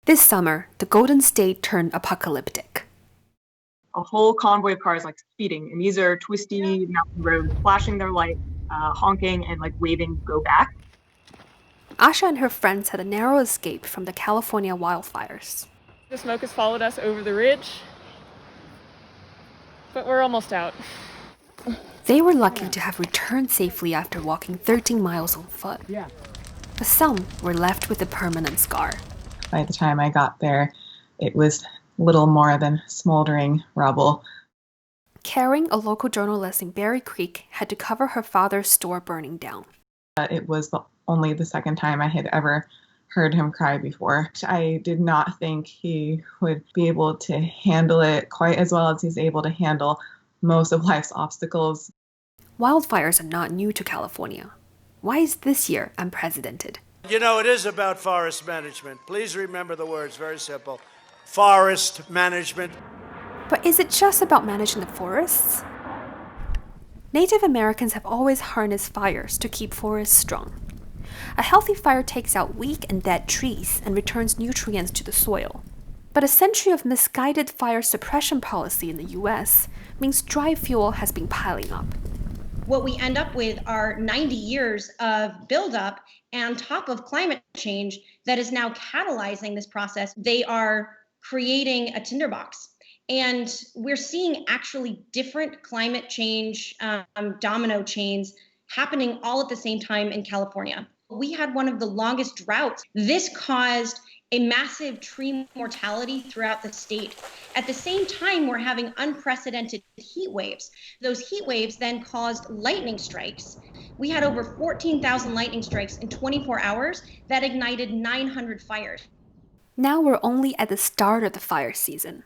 This summer, the Golden State turned apocalyptic. A whole convoy of cars like speeding, and these are twisty mountain roads, flashing their lights, honking and like waving "go back." Asha and her friends had a narrow escape from the California wildfires. The smoke has followed us over the ridge, but we're almost out. They were lucky to have returned safely after walking 13 miles on foot. But some were left with a permanent scar. By the time I got there, it was little more than smoldering rubble. Karen, a local journalist in Berry Creek, had to cover her father's store burning down. It was only the second time I had ever heard him cry before. I did not think he would be able to handle it quite as well as he's able to handle most of life's obstacles. Wildfires are not new to California. Why is this year unprecedented? You know, it is about forest management. Please remember the words, very simple. Forest management. But is it just about managing the forests? Native Americans have always harnessed fires to keep forests strong. A healthy fire takes out weak and dead trees and returns nutrients to the soil. But a century of misguided fire suppression policy in the US means dry fuel has been piling up. What we end up with are 90 years of buildup on top of climate change that is now catalyzing this process. They are creating a tinderbox. And we're seeing actually different climate change domino chains happening all at the same time in California. We had one of the longest droughts. This caused a massive tree mortality throughout the state. At the same time, we're having unprecedented heat waves. Those heat waves then caused lightning strikes. We had over 14,000 lightning strikes in 24 hours that ignited 900 fires. Now we're only at the start of the fire season,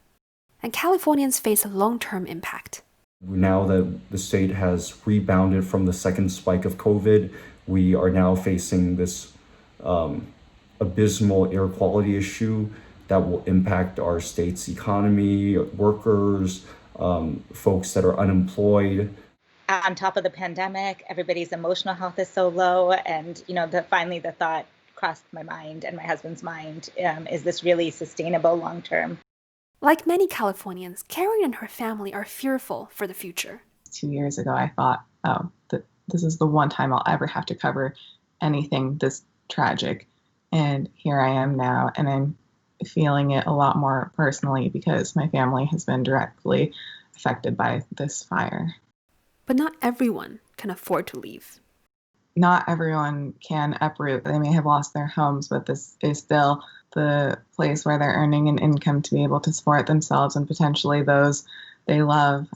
and Californians face a long-term impact. Now that the state has rebounded from the second spike of COVID, we are now facing this abysmal air quality issue that will impact our state's economy, workers, folks that are unemployed. On top of the pandemic, everybody's emotional health is so low, and finally the thought crossed my mind and my husband's mind, is this really sustainable long term? Like many Californians, Karen and her family are fearful for the future. 2 years ago, I thought, this is the one time I'll ever have to cover anything this tragic. And here I am now, and I'm feeling it a lot more personally because my family has been directly affected by this fire. But not everyone can afford to leave. Not everyone can uproot. They may have lost their homes, but this is still the place where they're earning an income to be able to support themselves and potentially those they love.